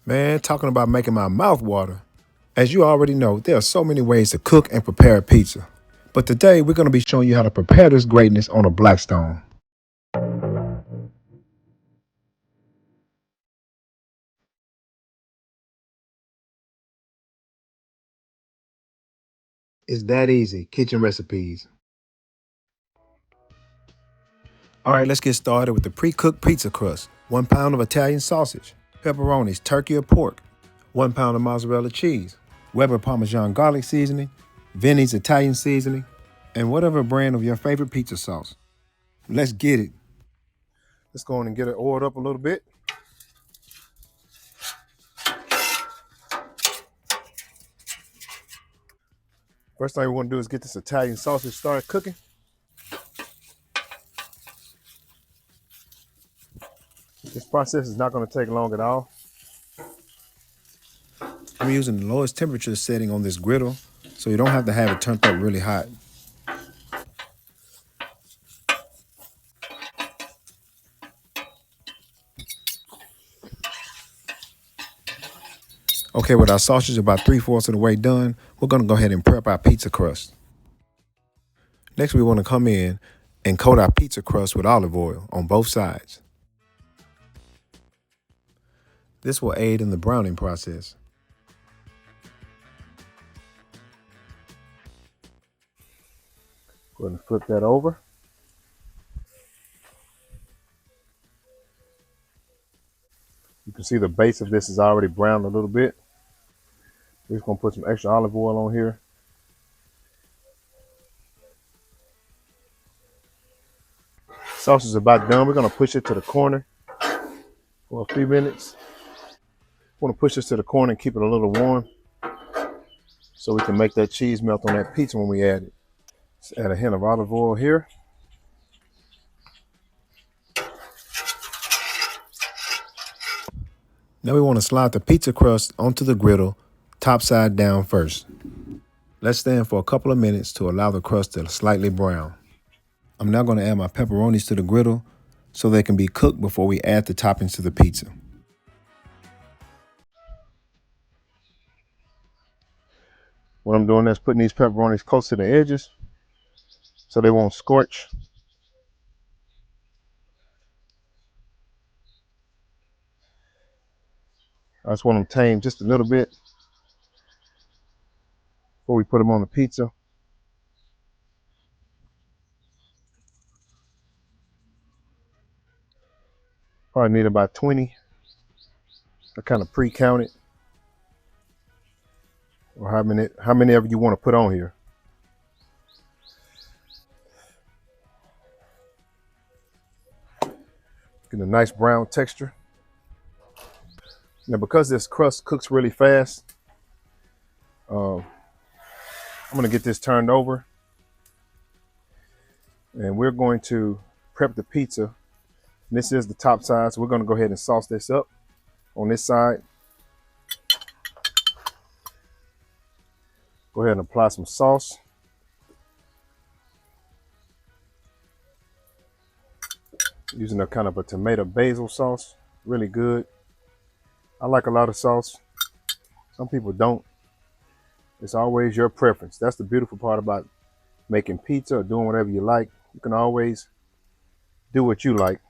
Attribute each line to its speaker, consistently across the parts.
Speaker 1: Man, talking about making my mouth water. As you already know, there are so many ways to cook and prepare a pizza. But today we're going to be showing you how to prepare this greatness on a Blackstone. It's that easy. Kitchen recipes. All right, let's get started with the pre-cooked pizza crust. 1 pound of Italian sausage, pepperonis, turkey or pork, 1 pound of mozzarella cheese, Weber Parmesan garlic seasoning, Vinny's Italian seasoning, and whatever brand of your favorite pizza sauce. Let's get it. Let's go on and get it oiled up a little bit. First thing we want to do is get this Italian sausage started cooking. This process is not going to take long at all. I'm using the lowest temperature setting on this griddle, so you don't have to have it turned up really hot. Okay, with our sausage about 3/4 of the way done, we're going to go ahead and prep our pizza crust. Next, we want to come in and coat our pizza crust with olive oil on both sides. This will aid in the browning process. Go ahead and flip that over. You can see the base of this is already browned a little bit. We're just going to put some extra olive oil on here. Sausage is about done. We're going to push it to the corner for a few minutes. Want to push this to the corner and keep it a little warm so we can make that cheese melt on that pizza when we add it. Let's add a hint of olive oil here. Now we want to slide the pizza crust onto the griddle, top side down first. Let stand for a couple of minutes to allow the crust to slightly brown. I'm now going to add my pepperonis to the griddle so they can be cooked before we add the toppings to the pizza. What I'm doing is putting these pepperonis close to the edges so they won't scorch. I just want them tame just a little bit before we put them on the pizza. Probably need about 20. I kind of pre-count it, or how many ever you want to put on here. Get a nice brown texture. Now, because this crust cooks really fast, I'm gonna get this turned over, and we're going to prep the pizza. This is the top side, so we're gonna go ahead and sauce this up on this side. Go ahead and apply some sauce. Using a kind of a tomato basil sauce, really good. I like a lot of sauce. Some people don't. It's always your preference. That's the beautiful part about making pizza or doing whatever you like. You can always do what you like.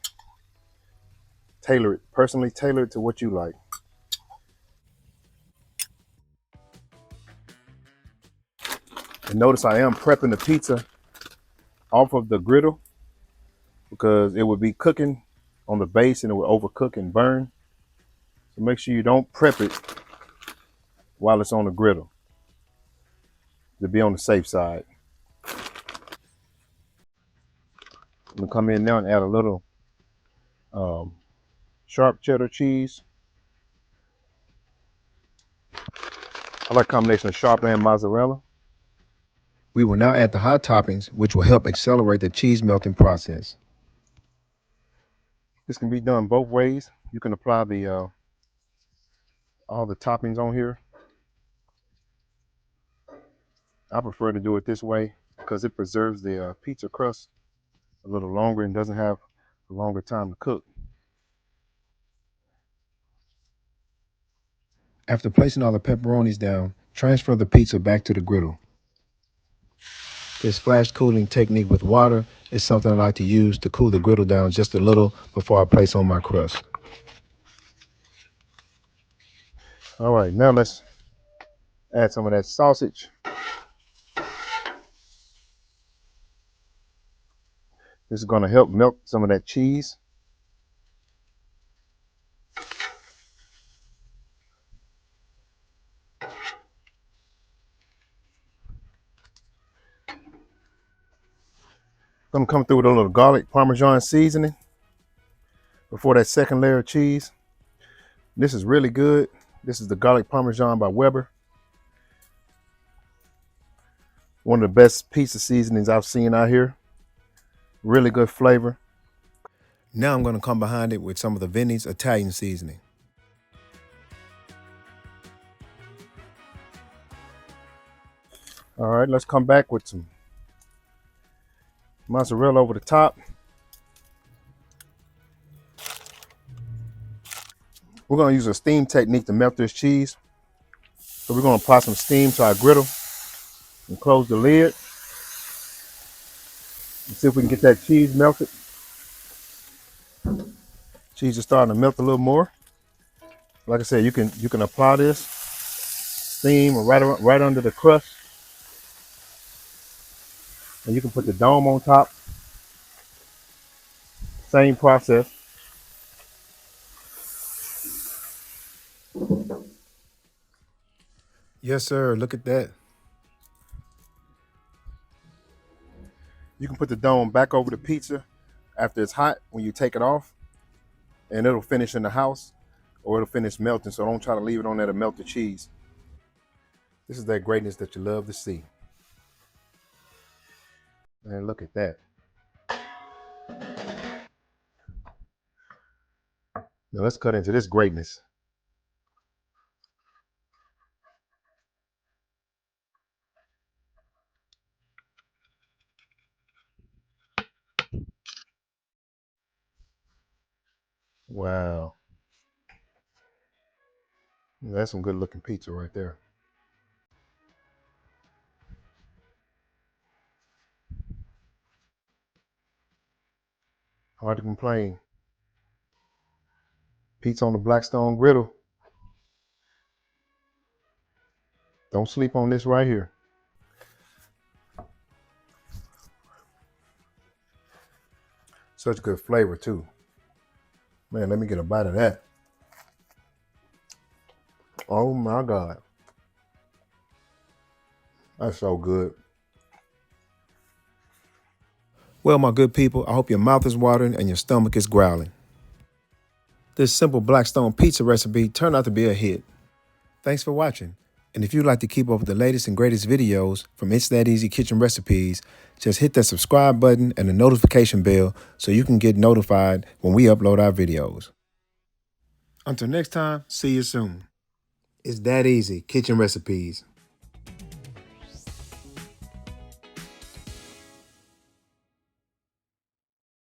Speaker 1: Tailor it, personally tailor it to what you like. And notice I am prepping the pizza off of the griddle because it would be cooking on the base and it would overcook and burn. So make sure you don't prep it while it's on the griddle to be on the safe side. I'm gonna come in now and add a little sharp cheddar cheese. I like a combination of sharp and mozzarella. We will now add the hot toppings, which will help accelerate the cheese melting process. This can be done both ways. You can apply the all the toppings on here. I prefer to do it this way because it preserves the pizza crust a little longer and doesn't have a longer time to cook. After placing all the pepperonis down, transfer the pizza back to the griddle. This flash cooling technique with water is something I like to use to cool the griddle down just a little before I place on my crust. All right, now let's add some of that sausage. This is going to help melt some of that cheese. I'm going to come through with a little garlic Parmesan seasoning before that second layer of cheese. This is really good. This is the garlic Parmesan by Weber. One of the best pizza seasonings I've seen out here. Really good flavor. Now I'm going to come behind it with some of the Vinny's Italian seasoning. All right, let's come back with some mozzarella over the top. We're going to use a steam technique to melt this cheese. So we're going to apply some steam to our griddle and close the lid. And see if we can get that cheese melted. Cheese is starting to melt a little more. Like I said, you can apply this steam right under the crust. And you can put the dome on top. Same process. Yes, sir. Look at that. You can put the dome back over the pizza after it's hot when you take it off, and it'll finish in the house or it'll finish melting. So don't try to leave it on there to melt the cheese. This is that greatness that you love to see. And look at that. Now let's cut into this greatness. Wow. That's some good looking pizza right there. Hard to complain. Pizza on the Blackstone griddle. Don't sleep on this right here. Such good flavor too. Man, let me get a bite of that. Oh my God. That's so good. Well, my good people, I hope your mouth is watering and your stomach is growling. This simple Blackstone pizza recipe turned out to be a hit. Thanks for watching. And if you'd like to keep up with the latest and greatest videos from It's That Easy Kitchen Recipes, just hit that subscribe button and the notification bell so you can get notified when we upload our videos. Until next time, see you soon. It's That Easy Kitchen Recipes.